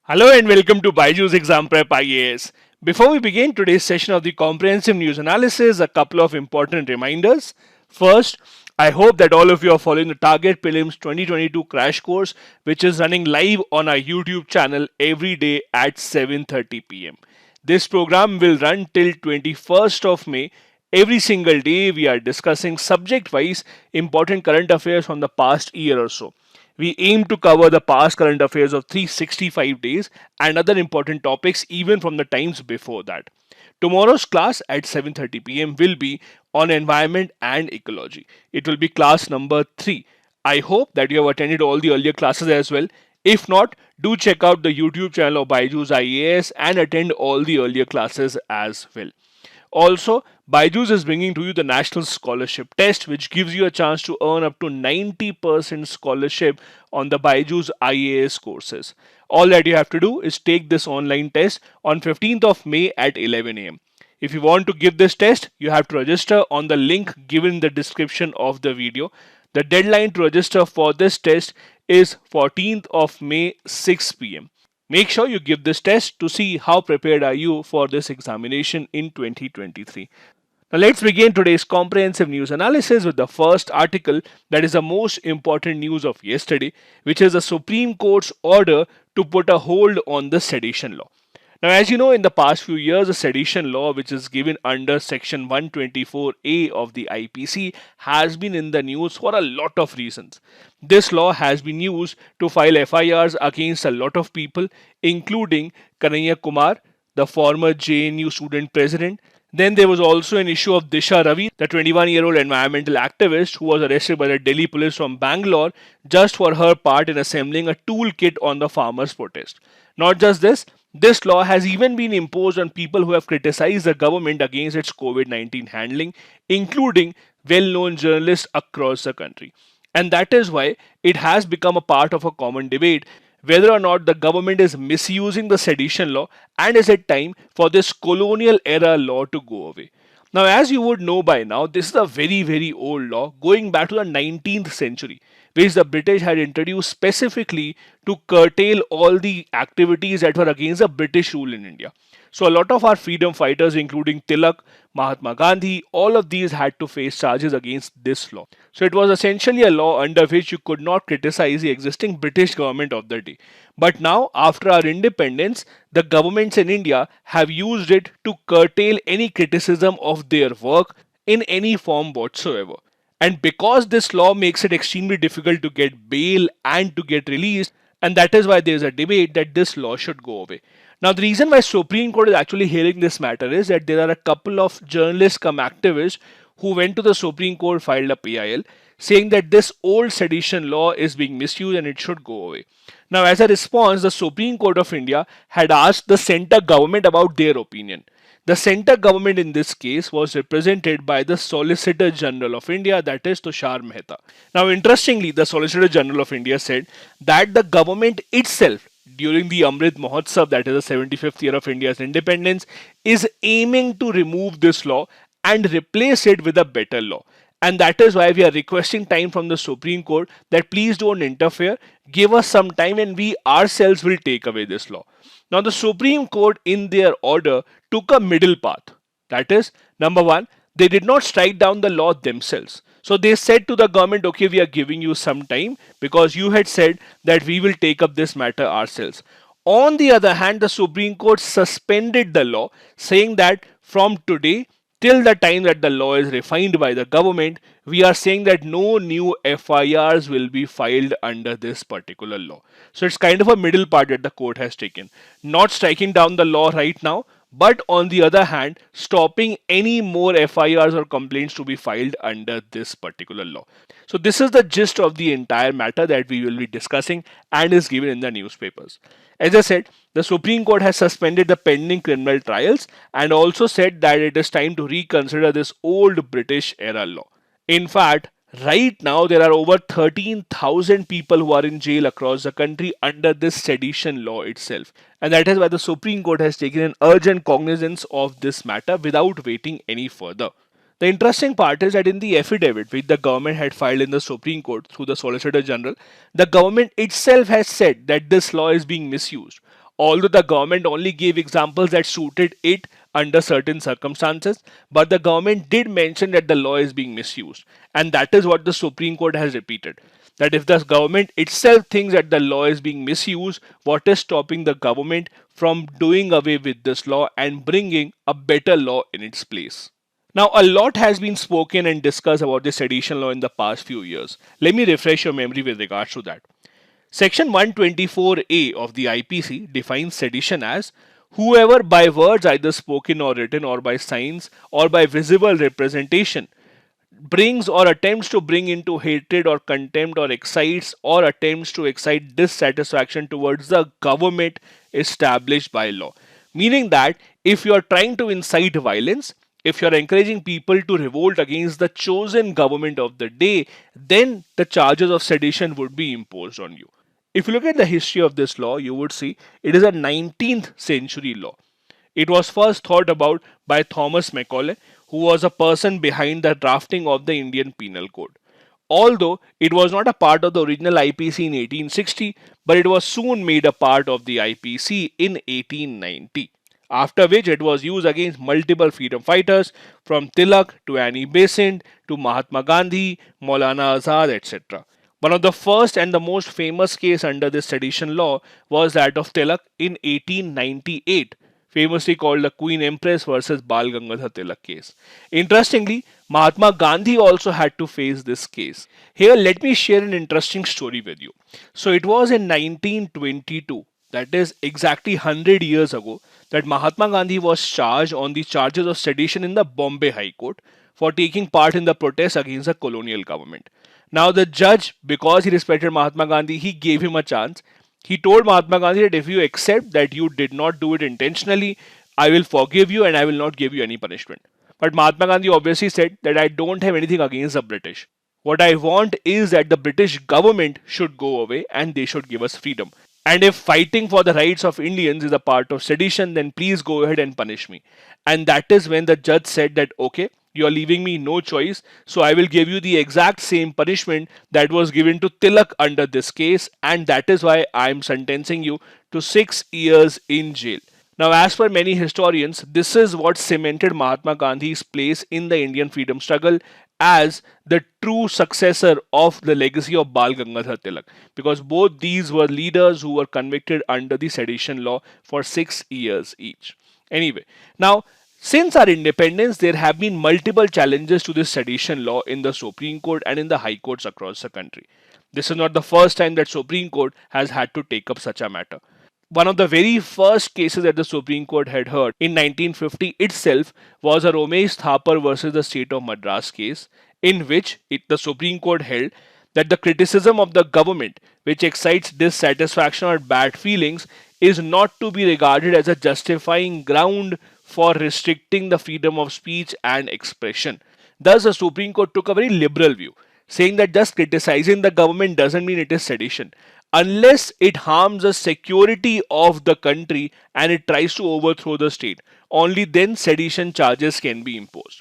Hello and welcome to BYJU'S Exam Prep IAS. Before we begin today's session of the comprehensive news analysis, a couple of important reminders. First, I hope that all of you are following the Target Prelims 2022 crash course, which is running live on our YouTube channel every day at 7:30 p.m. This program will run till 21st of May. Every single day, we are discussing subject-wise important current affairs from the past year or so. We aim to cover the past current affairs of 365 days and other important topics even from the times before that. Tomorrow's class at 7:30 p.m. will be on environment and ecology. It will be class number 3. I hope that you have attended all the earlier classes as well. If not, do check out the YouTube channel of BYJU'S IAS and attend all the earlier classes as well. Also, BYJU'S is bringing to you the National Scholarship Test, which gives you a chance to earn up to 90% scholarship on the BYJU'S IAS courses. All that you have to do is take this online test on 15th of May at 11 a.m. If you want to give this test, you have to register on the link given in the description of the video. The deadline to register for this test is 14th of May 6 p.m. Make sure you give this test to see how prepared are you for this examination in 2023. Now let's begin today's comprehensive news analysis with the first article that is the most important news of yesterday, which is the Supreme Court's order to put a hold on the sedition law. Now, as you know, in the past few years, the sedition law, which is given under Section 124A of the IPC, has been in the news for a lot of reasons. This law has been used to file FIRs against a lot of people, including Kanhaiya Kumar, the former JNU student president. Then there was also an issue of Disha Ravi, the 21-year-old environmental activist who was arrested by the Delhi police from Bangalore just for her part in assembling a toolkit on the farmers' protest. Not just this law has even been imposed on people who have criticized the government against its COVID-19 handling, including well-known journalists across the country. And that is why it has become a part of a common debate whether or not the government is misusing the sedition law and is it time for this colonial era law to go away. Now, as you would know by now, this is a very old law going back to the 19th century, which the British had introduced specifically to curtail all the activities that were against the British rule in India. So a lot of our freedom fighters, including Tilak, Mahatma Gandhi, all of these had to face charges against this law. So it was essentially a law under which you could not criticize the existing British government of the day. But now, after our independence, the governments in India have used it to curtail any criticism of their work in any form whatsoever. And because this law makes it extremely difficult to get bail and to get released, and that is why there is a debate that this law should go away. Now, the reason why Supreme Court is actually hearing this matter is that there are a couple of journalists come activists who went to the Supreme Court, filed a PIL, saying that this old sedition law is being misused and it should go away. Now, as a response, the Supreme Court of India had asked the centre government about their opinion. The centre government in this case was represented by the Solicitor General of India, that is Tushar Mehta. Now, interestingly, the Solicitor General of India said that the government itself, during the Amrit Mahotsav, that is the 75th year of India's independence, is aiming to remove this law and replace it with a better law. And that is why we are requesting time from the Supreme Court that please don't interfere, give us some time and we ourselves will take away this law. Now, the Supreme Court in their order took a middle path. That is, number one, they did not strike down the law themselves. So they said to the government, okay, we are giving you some time because you had said that we will take up this matter ourselves. On the other hand, the Supreme Court suspended the law, saying that from today till the time that the law is refined by the government, we are saying that no new FIRs will be filed under this particular law. So it's kind of a middle part that the court has taken. Not striking down the law right now, but on the other hand, stopping any more FIRs or complaints to be filed under this particular law. So this is the gist of the entire matter that we will be discussing and is given in the newspapers. As I said, the Supreme Court has suspended the pending criminal trials and also said that it is time to reconsider this old British era law. In fact, right now there are over 13,000 people who are in jail across the country under this sedition law itself. And that is why the Supreme Court has taken an urgent cognizance of this matter without waiting any further. The interesting part is that in the affidavit which the government had filed in the Supreme Court through the Solicitor General, the government itself has said that this law is being misused. Although the government only gave examples that suited it under certain circumstances, but the government did mention that the law is being misused. And that is what the Supreme Court has repeated. That if the government itself thinks that the law is being misused, what is stopping the government from doing away with this law and bringing a better law in its place? Now, a lot has been spoken and discussed about the sedition law in the past few years. Let me refresh your memory with regards to that. Section 124A of the IPC defines sedition as whoever by words either spoken or written or by signs or by visible representation brings or attempts to bring into hatred or contempt or excites or attempts to excite dissatisfaction towards the government established by law. Meaning that if you are trying to incite violence, if you are encouraging people to revolt against the chosen government of the day, then the charges of sedition would be imposed on you. If you look at the history of this law, you would see it is a 19th century law. It was first thought about by Thomas Macaulay, who was a person behind the drafting of the Indian Penal Code. Although it was not a part of the original IPC in 1860, but it was soon made a part of the IPC in 1890. After which it was used against multiple freedom fighters from Tilak to Annie Besant to Mahatma Gandhi, Maulana Azad, etc. One of the first and the most famous case under this sedition law was that of Tilak in 1898, famously called the Queen Empress versus Bal Gangadhar Tilak case. Interestingly, Mahatma Gandhi also had to face this case. Here, let me share an interesting story with you. So, it was in 1922, that is exactly 100 years ago, that Mahatma Gandhi was charged on the charges of sedition in the Bombay High Court for taking part in the protests against the colonial government. Now, the judge, because he respected Mahatma Gandhi, he gave him a chance. He told Mahatma Gandhi that if you accept that you did not do it intentionally, I will forgive you and I will not give you any punishment. But Mahatma Gandhi obviously said that I don't have anything against the British. What I want is that the British government should go away and they should give us freedom. And if fighting for the rights of Indians is a part of sedition, then please go ahead and punish me. And that is when the judge said that, okay, you are leaving me no choice, so I will give you the exact same punishment that was given to Tilak under this case, and that is why I am sentencing you to 6 years in jail. Now, as per many historians, this is what cemented Mahatma Gandhi's place in the Indian freedom struggle as the true successor of the legacy of Bal Gangadhar Tilak, because both these were leaders who were convicted under the sedition law for 6 years each. Anyway, now since our independence, there have been multiple challenges to this sedition law in the Supreme Court and in the high courts across the country. This is not the first time that Supreme Court has had to take up such a matter. One of the very first cases that the Supreme Court had heard in 1950 itself was a Ramesh Thapar versus the State of Madras case, in which the Supreme Court held that the criticism of the government which excites dissatisfaction or bad feelings is not to be regarded as a justifying ground for restricting the freedom of speech and expression. Thus, the Supreme Court took a very liberal view, saying that just criticizing the government doesn't mean it is sedition, unless it harms the security of the country and it tries to overthrow the state. Only then sedition charges can be imposed.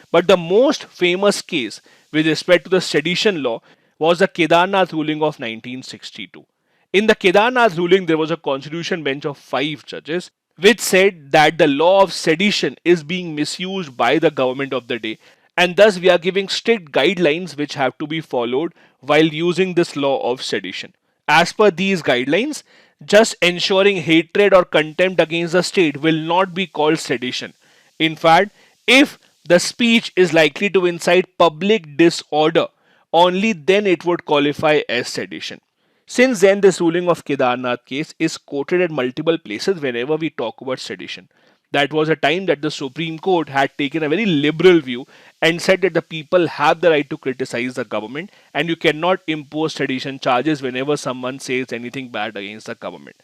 But the most famous case with respect to the sedition law was the Kedarnath ruling of 1962. In the Kedarnath ruling, there was a constitution bench of 5 judges which said that the law of sedition is being misused by the government of the day, and thus we are giving strict guidelines which have to be followed while using this law of sedition. As per these guidelines, just ensuring hatred or contempt against the state will not be called sedition. In fact, if the speech is likely to incite public disorder, only then it would qualify as sedition. Since then, this ruling of Kedarnath case is quoted at multiple places whenever we talk about sedition. That was a time that the Supreme Court had taken a very liberal view and said that the people have the right to criticize the government and you cannot impose sedition charges whenever someone says anything bad against the government.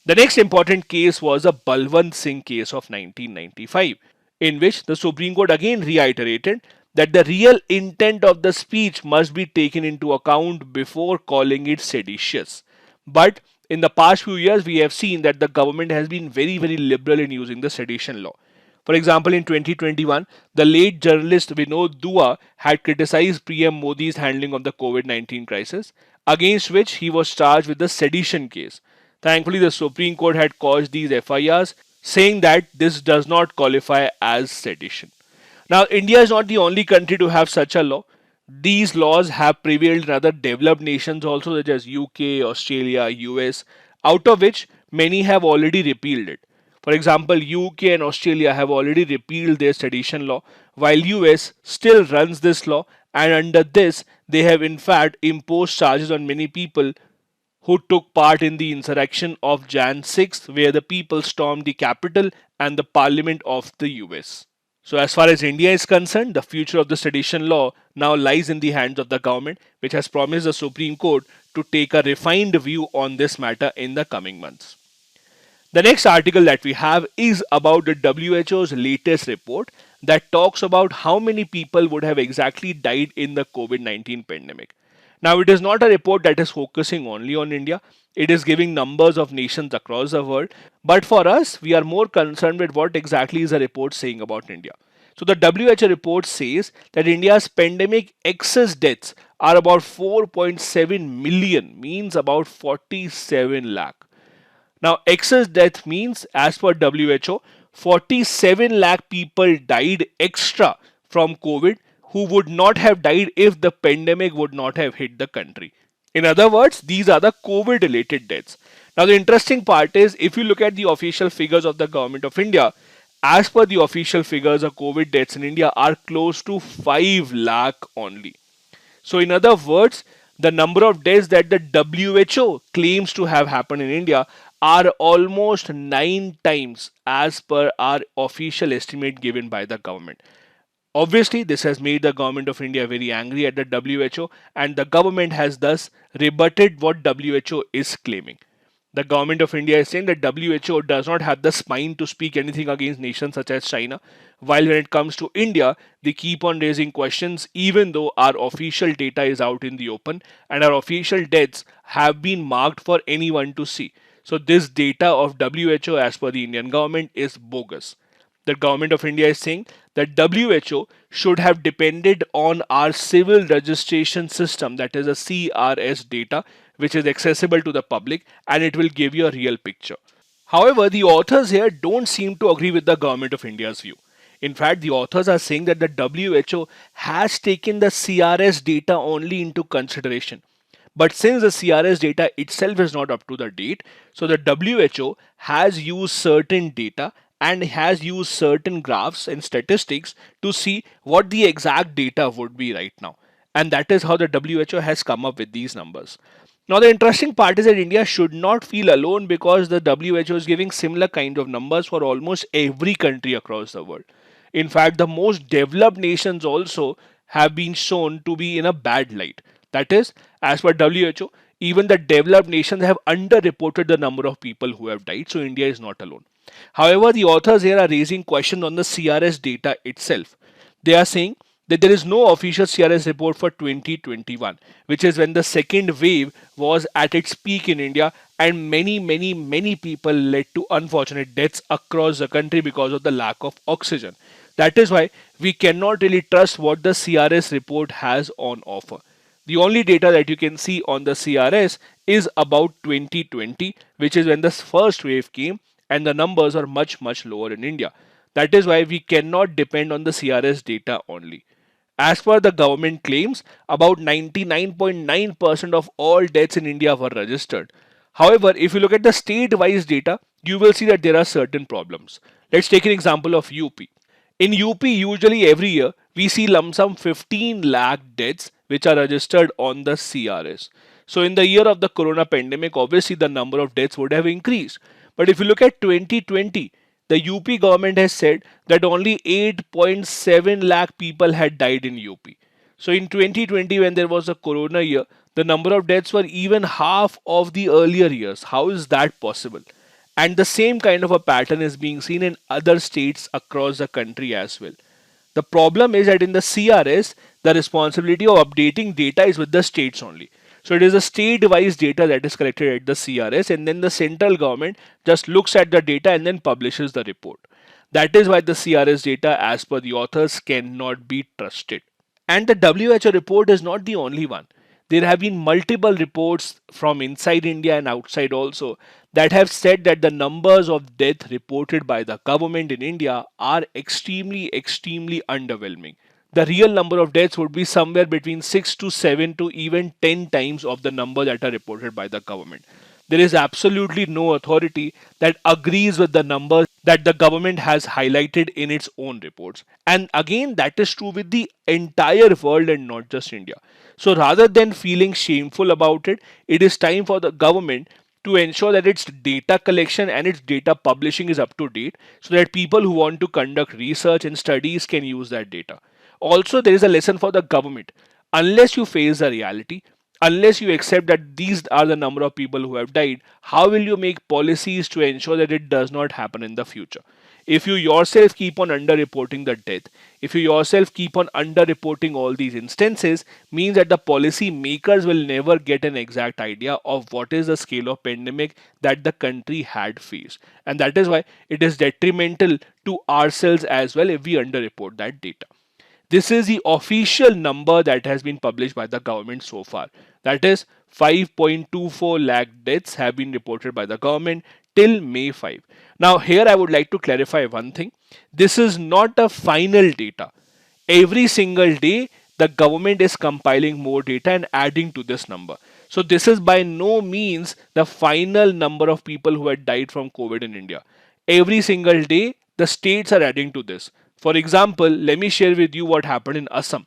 The next important case was the Balwant Singh case of 1995, in which the Supreme Court again reiterated that the real intent of the speech must be taken into account before calling it seditious. But in the past few years, we have seen that the government has been very, very liberal in using the sedition law. For example, in 2021, the late journalist Vinod Dua had criticized PM Modi's handling of the COVID-19 crisis, against which he was charged with the sedition case. Thankfully, the Supreme Court had quashed these FIRs, saying that this does not qualify as sedition. Now, India is not the only country to have such a law. These laws have prevailed in other developed nations also, such as UK, Australia, US, out of which many have already repealed it. For example, UK and Australia have already repealed their sedition law, while US still runs this law, and under this, they have in fact imposed charges on many people who took part in the insurrection of Jan 6th, where the people stormed the capital and the parliament of the US. So, as far as India is concerned, the future of the sedition law now lies in the hands of the government, which has promised the Supreme Court to take a refined view on this matter in the coming months. The next article that we have is about the WHO's latest report that talks about how many people would have exactly died in the COVID 19 pandemic. Now, it is not a report that is focusing only on India, it is giving numbers of nations across the world. But for us, we are more concerned with what exactly is the report saying about India. So, the WHO report says that India's pandemic excess deaths are about 4.7 million, means about 47 lakh. Now, excess death means, as per WHO, 47 lakh people died extra from COVID who would not have died if the pandemic would not have hit the country. In other words, these are the COVID related deaths. Now, the interesting part is if you look at the official figures of the government of India, as per the official figures, the COVID deaths in India are close to 5 lakh only. So, in other words, the number of deaths that the WHO claims to have happened in India are almost 9 times as per our official estimate given by the government. Obviously, this has made the government of India very angry at the WHO, and the government has thus rebutted what WHO is claiming. The government of India is saying that WHO does not have the spine to speak anything against nations such as China, while when it comes to India, they keep on raising questions even though our official data is out in the open and our official deaths have been marked for anyone to see. So, this data of WHO as per the Indian government is bogus. The government of India is saying that WHO should have depended on our civil registration system, that is a CRS data, which is accessible to the public and it will give you a real picture. However, the authors here don't seem to agree with the government of India's view. In fact, the authors are saying that the WHO has taken the CRS data only into consideration. But since the CRS data itself is not up to the date, so the WHO has used certain data and has used certain graphs and statistics to see what the exact data would be right now. And that is how the WHO has come up with these numbers. Now, the interesting part is that India should not feel alone because the WHO is giving similar kind of numbers for almost every country across the world. In fact, the most developed nations also have been shown to be in a bad light. That is, as per WHO, even the developed nations have underreported the number of people who have died, so India is not alone. However, the authors here are raising questions on the CRS data itself. They are saying that there is no official CRS report for 2021, which is when the second wave was at its peak in India and many people led to unfortunate deaths across the country because of the lack of oxygen. That is why we cannot really trust what the CRS report has on offer. The only data that you can see on the CRS is about 2020, which is when the first wave came and the numbers are much lower in India. That is why we cannot depend on the CRS data only. As per the government claims, about 99.9% of all deaths in India were registered. However, if you look at the state-wise data, you will see that there are certain problems. Let's take an example of UP. In UP, usually every year, we see lump sum 15 lakh deaths which are registered on the CRS. So, in the year of the corona pandemic, obviously the number of deaths would have increased. But if you look at 2020, the UP government has said that only 8.7 lakh people had died in UP. So, in 2020, when there was a corona year, the number of deaths were even half of the earlier years. How is that possible? And the same kind of a pattern is being seen in other states across the country as well. The problem is that in the CRS, the responsibility of updating data is with the states only. So it is a state-wise data that is collected at the CRS, and then the central government just looks at the data and then publishes the report. That is why the CRS data, as per the authors, cannot be trusted. And the WHO report is not the only one. There have been multiple reports from inside India and outside also that have said that the numbers of death reported by the government in India are extremely underwhelming. The real number of deaths would be somewhere between 6 to 7 to even 10 times of the number that are reported by the government. There is absolutely no authority that agrees with the numbers that the government has highlighted in its own reports. And again, that is true with the entire world and not just India. So rather than feeling shameful about it, it is time for the government to ensure that its data collection and its data publishing is up to date so that people who want to conduct research and studies can use that data. Also, there is a lesson for the government. Unless you face the reality, unless you accept that these are the number of people who have died, how will you make policies to ensure that it does not happen in the future? If you yourself keep on underreporting the death, if you yourself keep on underreporting all these instances, means that the policy makers will never get an exact idea of what is the scale of pandemic that the country had faced. And that is why it is detrimental to ourselves as well if we underreport that data. This is the official number that has been published by the government so far. That is 5.24 lakh deaths have been reported by the government till May 5. Now here I would like to clarify one thing. This is not a final data. Every single day the government is compiling more data and adding to this number. So this is by no means the final number of people who had died from COVID in India. Every single day the states are adding to this. For example, let me share with you what happened in Assam.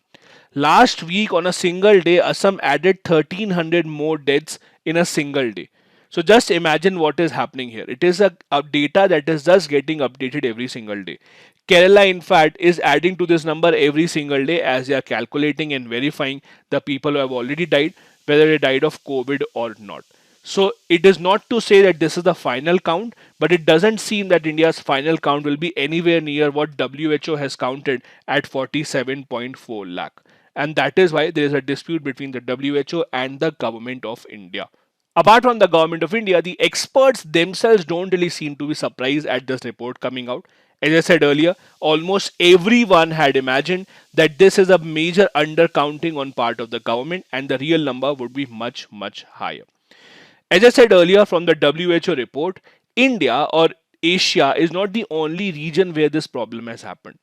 Last week on a single day, Assam added 1300 more deaths in a single day. So just imagine what is happening here. It is a data that is just getting updated every single day. Kerala, in fact, is adding to this number every single day as they are calculating and verifying the people who have already died, whether they died of COVID or not. So it is not to say that this is the final count, but it doesn't seem that India's final count will be anywhere near what WHO has counted at 47.4 lakh. And that is why there is a dispute between the WHO and the government of India. Apart from the government of India, the experts themselves don't really seem to be surprised at this report coming out. As I said earlier, almost everyone had imagined that this is a major undercounting on part of the government and the real number would be much higher. As I said earlier from the WHO report, India or Asia is not the only region where this problem has happened.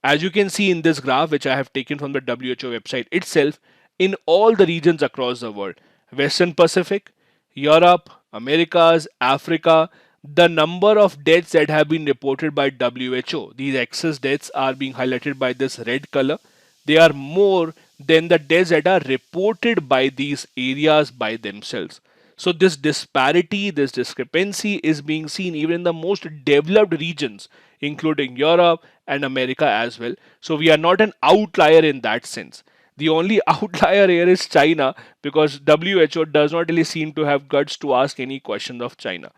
As you can see in this graph, which I have taken from the WHO website itself, in all the regions across the world, Western Pacific, Europe, Americas, Africa, the number of deaths that have been reported by WHO, these excess deaths are being highlighted by this red color. They are more than the deaths that are reported by these areas by themselves. So this disparity, this discrepancy is being seen even in the most developed regions, including Europe and America as well. So we are not an outlier in that sense. The only outlier here is China because WHO does not really seem to have guts to ask any questions of China.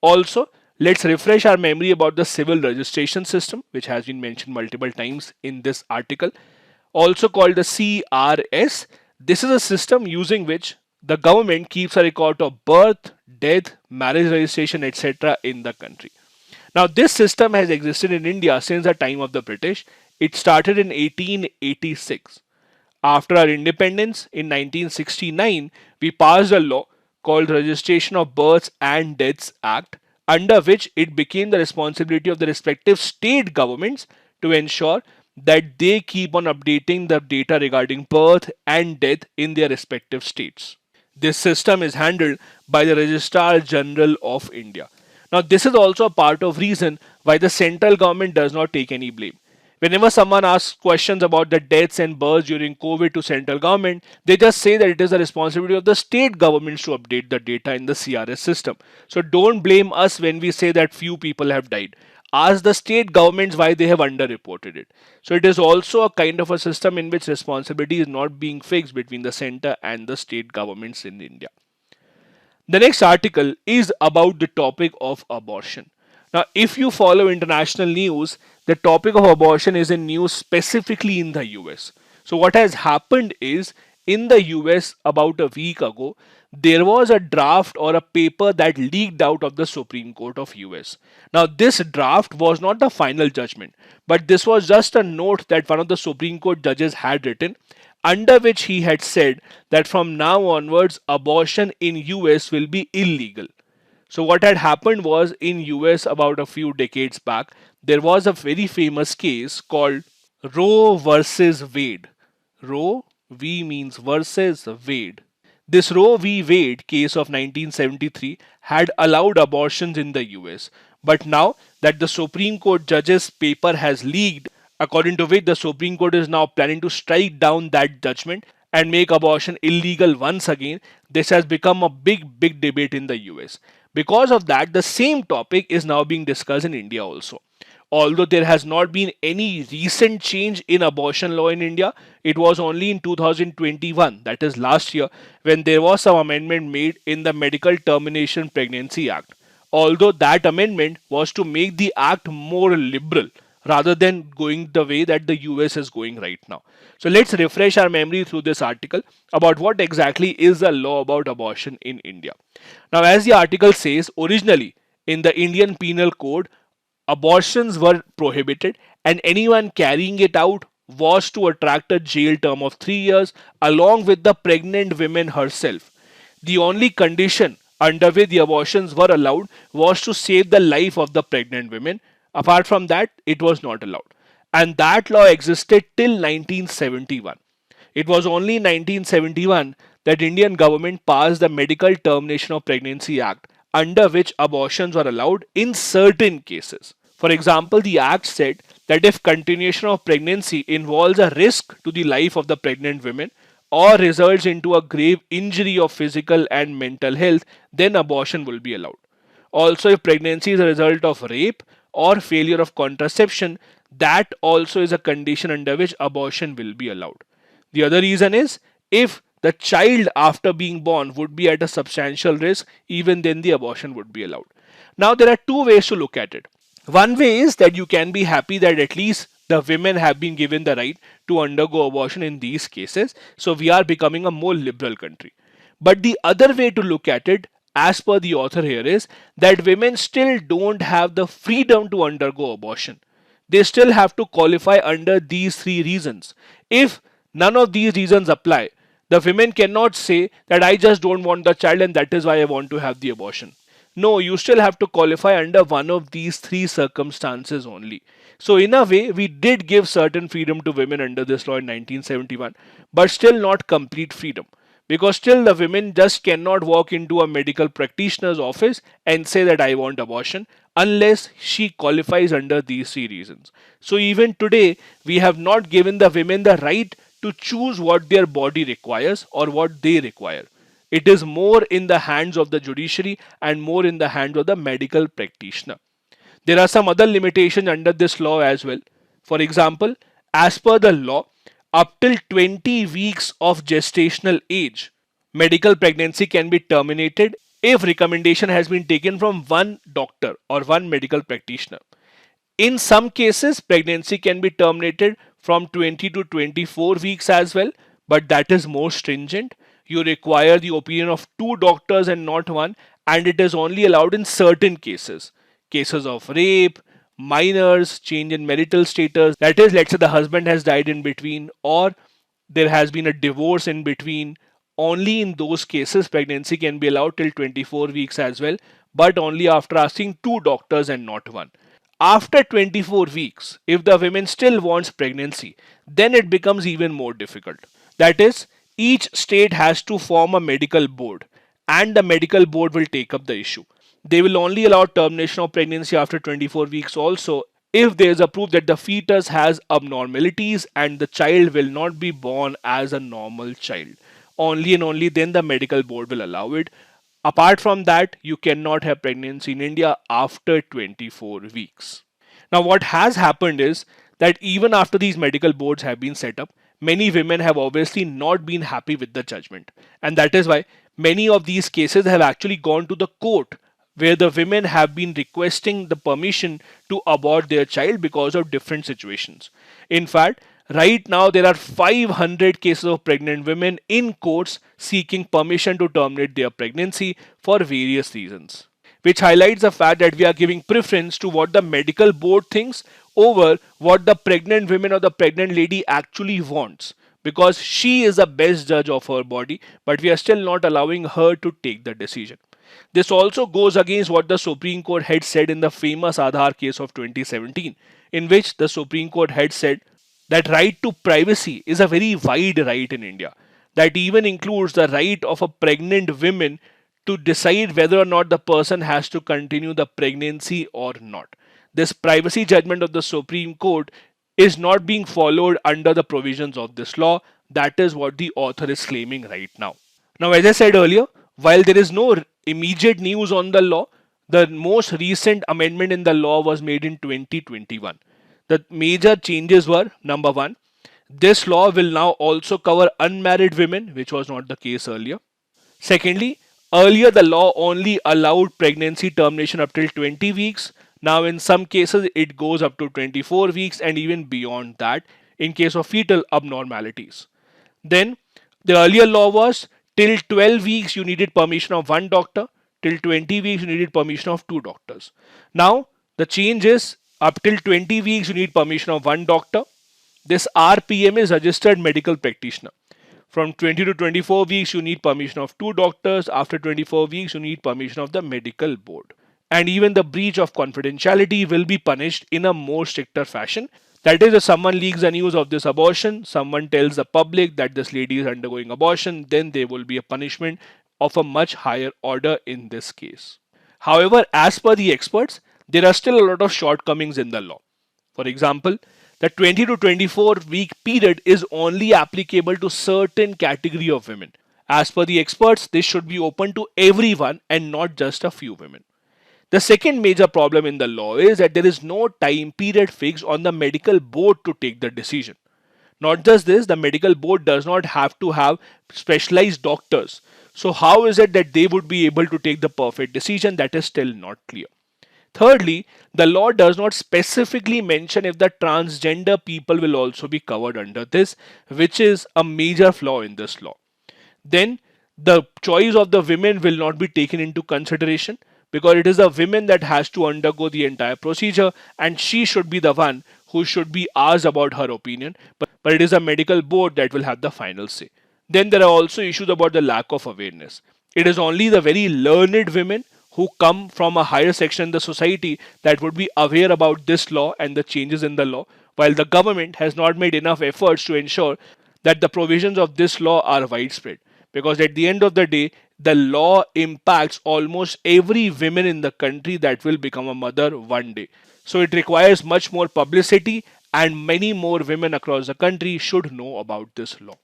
Also, let's refresh our memory about the civil registration system, which has been mentioned multiple times in this article, also called the CRS. This is a system using which the government keeps a record of birth, death, marriage registration, etc. in the country. Now, this system has existed in India since the time of the British. It started in 1886. After our independence in 1969, we passed a law called Registration of Births and Deaths Act, under which it became the responsibility of the respective state governments to ensure that they keep on updating the data regarding birth and death in their respective states. This system is handled by the Registrar General of India. Now, this is also a part of reason why the central government does not take any blame. Whenever someone asks questions about the deaths and births during COVID to central government, they just say that it is the responsibility of the state governments to update the data in the CRS system. So don't blame us when we say that few people have died. Ask the state governments why they have underreported it. So it is also a kind of a system in which responsibility is not being fixed between the center and the state governments in India. The next article is about the topic of abortion. Now, if you follow international news, the topic of abortion is in news specifically in the US. So, what has happened is in the US about a week ago, there was a draft or a paper that leaked out of the Supreme Court of US. Now, this draft was not the final judgment, but this was just a note that one of the Supreme Court judges had written, under which he had said that from now onwards, abortion in US will be illegal. So what had happened was in US about a few decades back, there was a very famous case called Roe versus Wade. Roe, V means versus Wade. This Roe v. Wade case of 1973 had allowed abortions in the US. But now that the Supreme Court judge's paper has leaked, according to which the Supreme Court is now planning to strike down that judgment and make abortion illegal once again, this has become a big debate in the US. Because of that, the same topic is now being discussed in India also. Although there has not been any recent change in abortion law in India, it was only in 2021, that is last year, when there was some amendment made in the Medical Termination Pregnancy Act. Although that amendment was to make the act more liberal rather than going the way that the US is going right now. So let's refresh our memory through this article about what exactly is the law about abortion in India. Now, as the article says, originally in the Indian Penal Code, abortions were prohibited, and anyone carrying it out was to attract a jail term of 3 years along with the pregnant woman herself. The only condition under which the abortions were allowed was to save the life of the pregnant women. Apart from that, it was not allowed. And that law existed till 1971. It was only in 1971 that Indian government passed the Medical Termination of Pregnancy Act, under which abortions were allowed in certain cases. For example, the act said that if continuation of pregnancy involves a risk to the life of the pregnant women or results into a grave injury of physical and mental health, then abortion will be allowed. Also, if pregnancy is a result of rape or failure of contraception, that also is a condition under which abortion will be allowed. The other reason is if the child after being born would be at a substantial risk, even then the abortion would be allowed. Now, there are two ways to look at it. One way is that you can be happy that at least the women have been given the right to undergo abortion in these cases. So we are becoming a more liberal country. But the other way to look at it, as per the author here, is that women still don't have the freedom to undergo abortion. They still have to qualify under these three reasons. If none of these reasons apply, the women cannot say that I just don't want the child and that is why I want to have the abortion. No, you still have to qualify under one of these three circumstances only. So, in a way, we did give certain freedom to women under this law in 1971, but still not complete freedom. Because still the women just cannot walk into a medical practitioner's office and say that I want abortion unless she qualifies under these three reasons. So, even today, we have not given the women the right to choose what their body requires or what they require. It is more in the hands of the judiciary and more in the hands of the medical practitioner. There are some other limitations under this law as well. For example, as per the law, up till 20 weeks of gestational age, medical pregnancy can be terminated if recommendation has been taken from one doctor or one medical practitioner. In some cases, pregnancy can be terminated from 20 to 24 weeks as well, but that is more stringent. You require the opinion of two doctors and not one, and it is only allowed in certain cases. Cases of rape, minors, change in marital status, that is, let's say the husband has died in between, or there has been a divorce in between. Only in those cases, pregnancy can be allowed till 24 weeks as well, but only after asking two doctors and not one. After 24 weeks, if the woman still wants pregnancy, then it becomes even more difficult. That is, each state has to form a medical board, and the medical board will take up the issue. They will only allow termination of pregnancy after 24 weeks also if there is a proof that the fetus has abnormalities and the child will not be born as a normal child. Only and only then the medical board will allow it. Apart from that, you cannot have pregnancy in India after 24 weeks. Now, what has happened is that even after these medical boards have been set up, many women have obviously not been happy with the judgment. And that is why many of these cases have actually gone to the court, where the women have been requesting the permission to abort their child because of different situations. In fact, right now there are 500 cases of pregnant women in courts seeking permission to terminate their pregnancy for various reasons, which highlights the fact that we are giving preference to what the medical board thinks over what the pregnant woman or the pregnant lady actually wants, because she is the best judge of her body, but we are still not allowing her to take the decision. This also goes against what the Supreme Court had said in the famous Aadhaar case of 2017, in which the Supreme Court had said that right to privacy is a very wide right in India, that even includes the right of a pregnant woman to decide whether or not the person has to continue the pregnancy or not. This privacy judgment of the Supreme Court is not being followed under the provisions of this law. That is what the author is claiming right now. Now, as I said earlier, while there is no immediate news on the law, the most recent amendment in the law was made in 2021. The major changes were: number one, this law will now also cover unmarried women, which was not the case earlier. Secondly, earlier the law only allowed pregnancy termination up till 20 weeks. Now, in some cases, it goes up to 24 weeks and even beyond that in case of fetal abnormalities. Then, the earlier law was till 12 weeks you needed permission of one doctor, till 20 weeks you needed permission of two doctors. Now, the change is up till 20 weeks you need permission of one doctor. This RPM is registered medical practitioner. From 20 to 24 weeks, you need permission of two doctors. After 24 weeks, you need permission of the medical board. And even the breach of confidentiality will be punished in a more stricter fashion. That is, if someone leaks the news of this abortion, someone tells the public that this lady is undergoing abortion, then there will be a punishment of a much higher order in this case. However, as per the experts, there are still a lot of shortcomings in the law. For example, the 20 to 24 week period is only applicable to certain category of women. As per the experts, this should be open to everyone and not just a few women. The second major problem in the law is that there is no time period fixed on the medical board to take the decision. Not just this, the medical board does not have to have specialized doctors. So how is it that they would be able to take the perfect decision? That is still not clear. Thirdly, the law does not specifically mention if the transgender people will also be covered under this, which is a major flaw in this law. Then, the choice of the women will not be taken into consideration because it is the women that has to undergo the entire procedure and she should be the one who should be asked about her opinion, but it is a medical board that will have the final say. Then there are also issues about the lack of awareness. It is only the very learned women who come from a higher section in the society that would be aware about this law and the changes in the law, while the government has not made enough efforts to ensure that the provisions of this law are widespread. Because at the end of the day, the law impacts almost every woman in the country that will become a mother one day. So it requires much more publicity and many more women across the country should know about this law.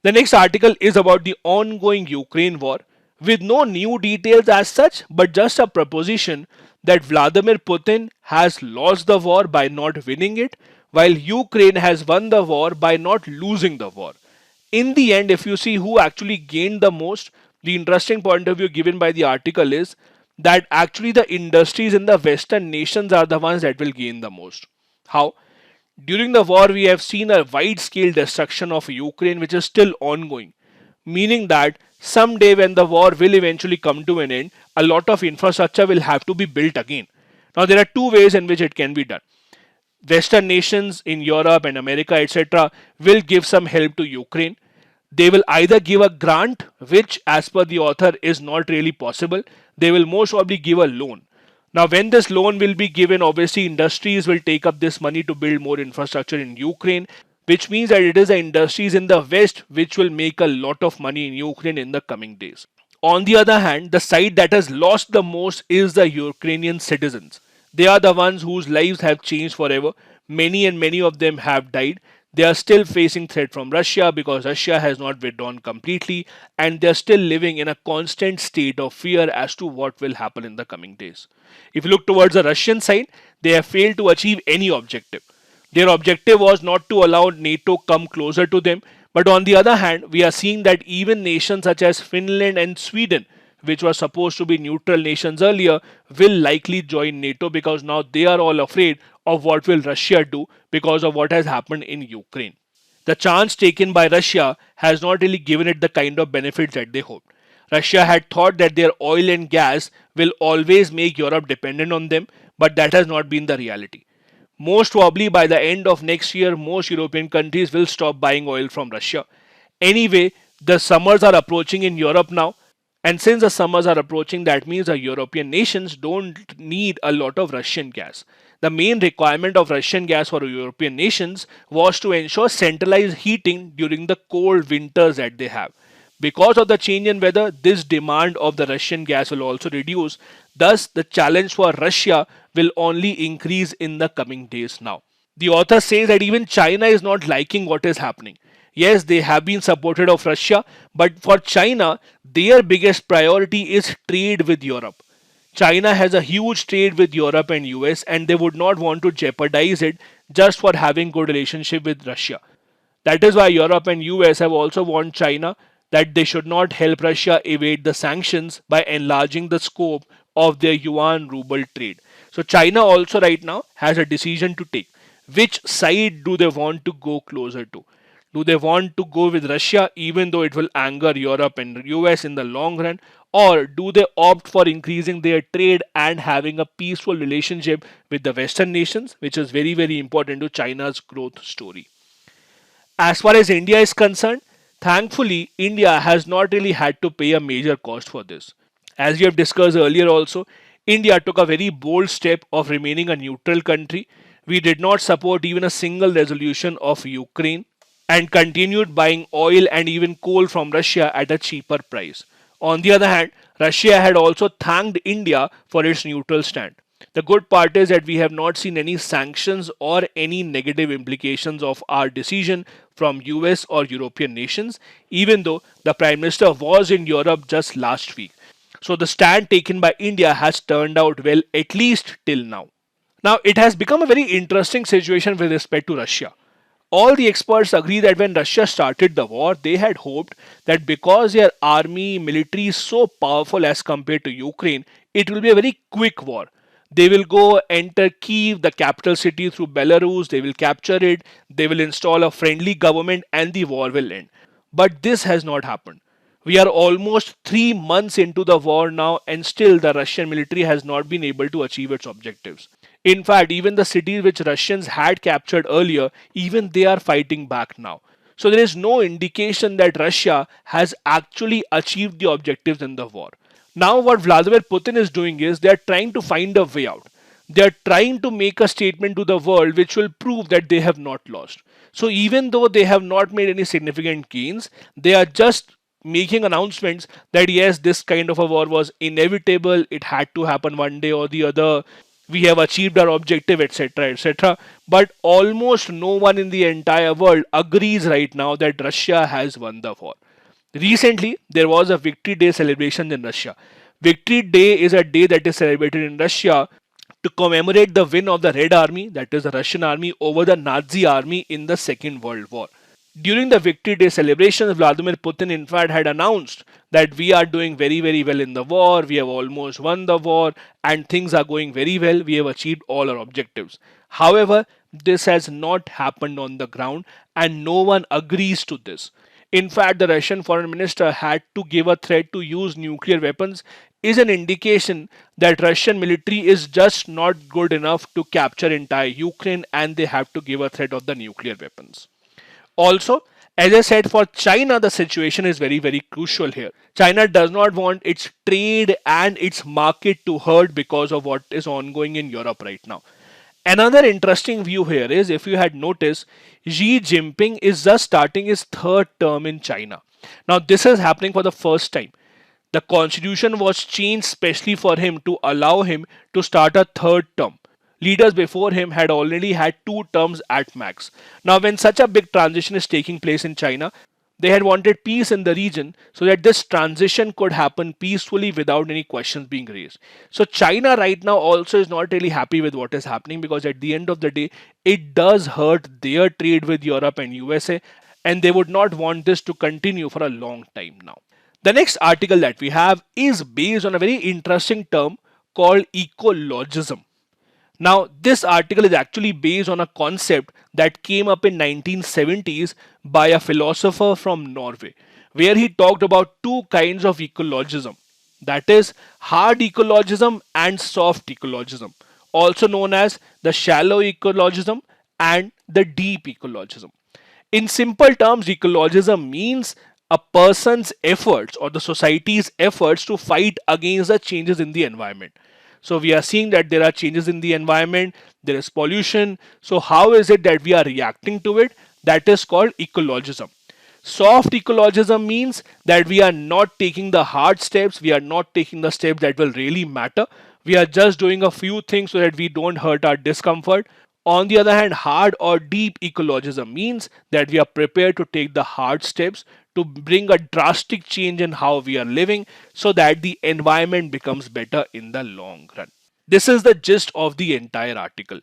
The next article is about the ongoing Ukraine war, with no new details as such, but just a proposition that Vladimir Putin has lost the war by not winning it, while Ukraine has won the war by not losing the war. In the end, if you see who actually gained the most, the interesting point of view given by the article is that actually the industries in the Western nations are the ones that will gain the most. How? During the war, we have seen a wide-scale destruction of Ukraine, which is still ongoing, meaning that someday when the war will eventually come to an end, a lot of infrastructure will have to be built again. Now, there are two ways in which it can be done. Western nations in Europe and America, etc., will give some help to Ukraine. They will either give a grant, which as per the author is not really possible. They will most probably give a loan. Now, when this loan will be given, obviously industries will take up this money to build more infrastructure in Ukraine, which means that it is the industries in the West which will make a lot of money in Ukraine in the coming days. On the other hand, the side that has lost the most is the Ukrainian citizens. They are the ones whose lives have changed forever. Many of them have died. They are still facing threat from Russia because Russia has not withdrawn completely and they are still living in a constant state of fear as to what will happen in the coming days. If you look towards the Russian side, they have failed to achieve any objective. Their objective was not to allow NATO come closer to them, but on the other hand, we are seeing that even nations such as Finland and Sweden, which were supposed to be neutral nations earlier, will likely join NATO because now they are all afraid of what will Russia do because of what has happened in Ukraine. The chance taken by Russia has not really given it the kind of benefits that they hoped. Russia had thought that their oil and gas will always make Europe dependent on them, but that has not been the reality. Most probably by the end of next year, most European countries will stop buying oil from Russia. Anyway, the summers are approaching in Europe now. And since the summers are approaching, that means the European nations don't need a lot of Russian gas. The main requirement of Russian gas for European nations was to ensure centralized heating during the cold winters that they have. Because of the change in weather, this demand of the Russian gas will also reduce. Thus, the challenge for Russia will only increase in the coming days now. The author says that even China is not liking what is happening. Yes, they have been supported of Russia, but for China, their biggest priority is trade with Europe. China has a huge trade with Europe and US, and they would not want to jeopardize it just for having good relationship with Russia. That is why Europe and US have also warned China that they should not help Russia evade the sanctions by enlarging the scope of their yuan ruble trade. So China also right now has a decision to take. Which side do they want to go closer to? Do they want to go with Russia even though it will anger Europe and US in the long run? Or do they opt for increasing their trade and having a peaceful relationship with the Western nations, which is very, very important to China's growth story? As far as India is concerned, thankfully, India has not really had to pay a major cost for this. As we have discussed earlier, also, India took a very bold step of remaining a neutral country. We did not support even a single resolution of Ukraine and continued buying oil and even coal from Russia at a cheaper price. On the other hand, Russia had also thanked India for its neutral stand. The good part is that we have not seen any sanctions or any negative implications of our decision from US or European nations, even though the Prime Minister was in Europe just last week. So the stand taken by India has turned out well, at least till now. Now, it has become a very interesting situation with respect to Russia. All the experts agree that when Russia started the war, they had hoped that because their army, military is so powerful as compared to Ukraine, it will be a very quick war. They will go enter Kiev, the capital city, through Belarus, they will capture it, they will install a friendly government, and the war will end. But this has not happened. We are almost 3 months into the war now, and still the Russian military has not been able to achieve its objectives. In fact, even the cities which Russians had captured earlier, even they are fighting back now. So there is no indication that Russia has actually achieved the objectives in the war. Now, what Vladimir Putin is doing is they are trying to find a way out. They are trying to make a statement to the world which will prove that they have not lost. So, even though they have not made any significant gains, they are just making announcements that yes, this kind of a war was inevitable, it had to happen one day or the other, we have achieved our objective, etc., etc. But almost no one in the entire world agrees right now that Russia has won the war. Recently, there was a Victory Day celebration in Russia. Victory Day is a day that is celebrated in Russia to commemorate the win of the Red Army, that is the Russian army, over the Nazi army in the Second World War. During the Victory Day celebrations, Vladimir Putin in fact had announced that we are doing very, very well in the war, we have almost won the war, and things are going very well, we have achieved all our objectives. However, this has not happened on the ground, and no one agrees to this. In fact, the Russian foreign minister had to give a threat to use nuclear weapons is an indication that Russian military is just not good enough to capture entire Ukraine and they have to give a threat of the nuclear weapons. Also, as I said, for China, the situation is very, very crucial here. China does not want its trade and its market to hurt because of what is ongoing in Europe right now. Another interesting view here is if you had noticed, Xi Jinping is just starting his third term in China. Now, this is happening for the first time. The constitution was changed specially for him to allow him to start a third term. Leaders before him had already had 2 terms at max. Now, when such a big transition is taking place in China, they had wanted peace in the region so that this transition could happen peacefully without any questions being raised. So, China right now also is not really happy with what is happening because at the end of the day, it does hurt their trade with Europe and USA, and they would not want this to continue for a long time now. The next article that we have is based on a very interesting term called ecologism. Now, this article is actually based on a concept that came up in 1970s by a philosopher from Norway, where he talked about two kinds of ecologism. That is hard ecologism and soft ecologism, also known as the shallow ecologism and the deep ecologism. In simple terms, ecologism means a person's efforts or the society's efforts to fight against the changes in the environment. So we are seeing that there are changes in the environment, there is pollution. So how is it that we are reacting to it? That is called ecologism. Soft ecologism means that we are not taking the hard steps, we are not taking the steps that will really matter. We are just doing a few things so that we don't hurt our discomfort. On the other hand, hard or deep ecologism means that we are prepared to take the hard steps to bring a drastic change in how we are living so that the environment becomes better in the long run. This is the gist of the entire article.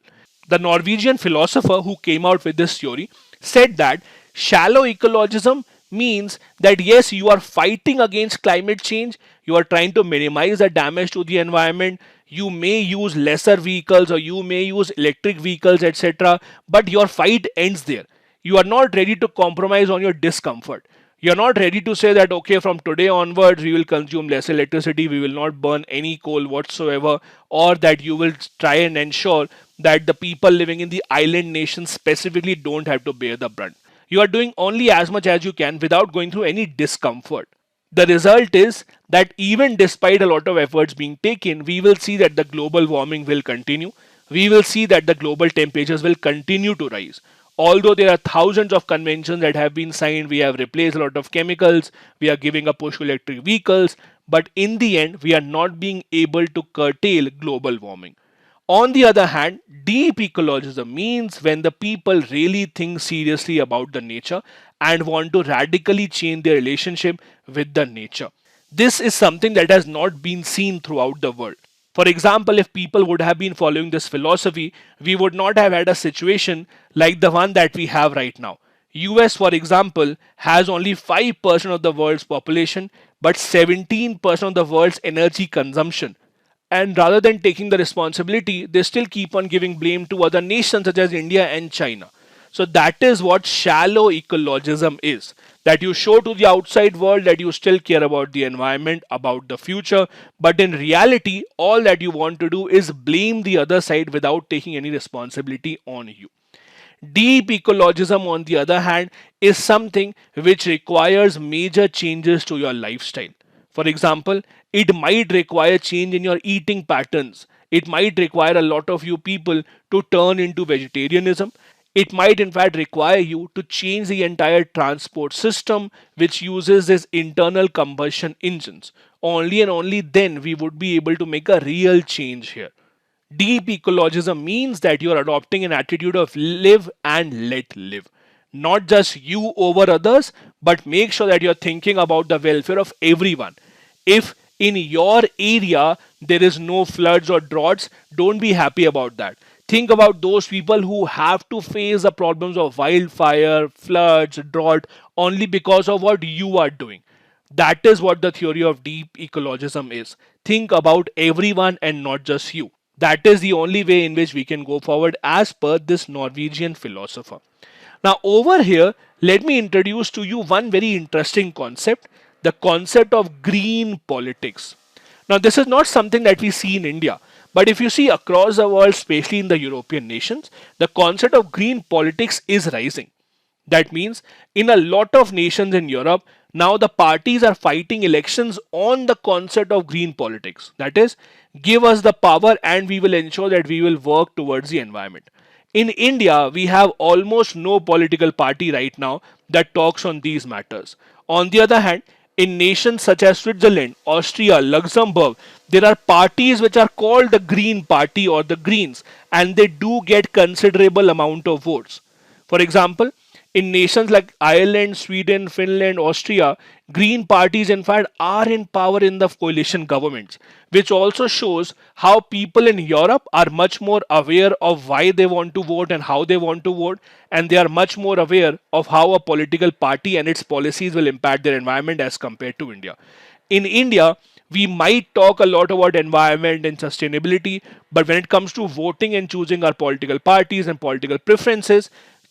The Norwegian philosopher who came out with this theory said that shallow ecologism means that yes, you are fighting against climate change, you are trying to minimize the damage to the environment, you may use lesser vehicles or you may use electric vehicles, etc. But your fight ends there. You are not ready to compromise on your discomfort. You're not ready to say that, okay, from today onwards, we will consume less electricity, we will not burn any coal whatsoever, or that you will try and ensure that the people living in the island nations specifically don't have to bear the brunt. You are doing only as much as you can without going through any discomfort. The result is that even despite a lot of efforts being taken, we will see that the global warming will continue. We will see that the global temperatures will continue to rise. Although there are thousands of conventions that have been signed, we have replaced a lot of chemicals, we are giving a push to electric vehicles, but in the end, we are not being able to curtail global warming. On the other hand, deep ecologism means when the people really think seriously about the nature and want to radically change their relationship with the nature. This is something that has not been seen throughout the world. For example, if people would have been following this philosophy, we would not have had a situation like the one that we have right now. US, for example, has only 5% of the world's population but 17% of the world's energy consumption. And rather than taking the responsibility, they still keep on giving blame to other nations such as India and China. So that is what shallow ecologism is. That you show to the outside world that you still care about the environment, about the future, but in reality, all that you want to do is blame the other side without taking any responsibility on you. Deep ecologism, on the other hand, is something which requires major changes to your lifestyle. For example, it might require change in your eating patterns. It might require a lot of you people to turn into vegetarianism. It might in fact require you to change the entire transport system which uses these internal combustion engines. Only and only then we would be able to make a real change here. Deep ecologism means that you are adopting an attitude of live and let live. Not just you over others, but make sure that you're thinking about the welfare of everyone. If in your area there is no floods or droughts, don't be happy about that. Think about those people who have to face the problems of wildfire, floods, drought only because of what you are doing. That is what the theory of deep ecologism is. Think about everyone and not just you. That is the only way in which we can go forward as per this Norwegian philosopher. Now, over here, let me introduce to you one very interesting concept, the concept of green politics. Now, this is not something that we see in India, but if you see across the world, especially in the European nations, the concept of green politics is rising. That means in a lot of nations in Europe, now the parties are fighting elections on the concept of green politics. That is, give us the power and we will ensure that we will work towards the environment. In India, we have almost no political party right now that talks on these matters. On the other hand, in nations such as Switzerland, Austria, Luxembourg, there are parties which are called the Green Party or the Greens, and they do get considerable amount of votes. For example, in nations like Ireland, Sweden, Finland, Austria, green parties in fact are in power in the coalition governments, which also shows how people in Europe are much more aware of why they want to vote and how they want to vote, and they are much more aware of how a political party and its policies will impact their environment as compared to India. In India, we might talk a lot about environment and sustainability, but when it comes to voting and choosing our political parties and political preferences,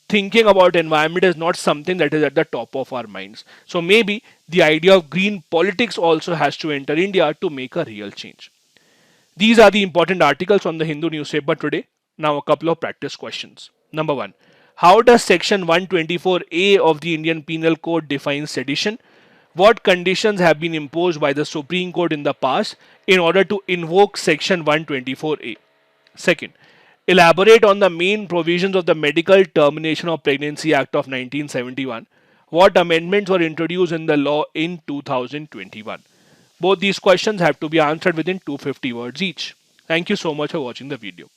thinking about environment is not something that is at the top of our minds. So maybe the idea of green politics also has to enter India to make a real change. These are the important articles from the Hindu newspaper today. Now a couple of practice questions. Number one, how does section 124A of the Indian Penal Code define sedition? What conditions have been imposed by the Supreme Court in the past in order to invoke Section 124A? Second, elaborate on the main provisions of the Medical Termination of Pregnancy Act of 1971. What amendments were introduced in the law in 2021? Both these questions have to be answered within 250 words each. Thank you so much for watching the video.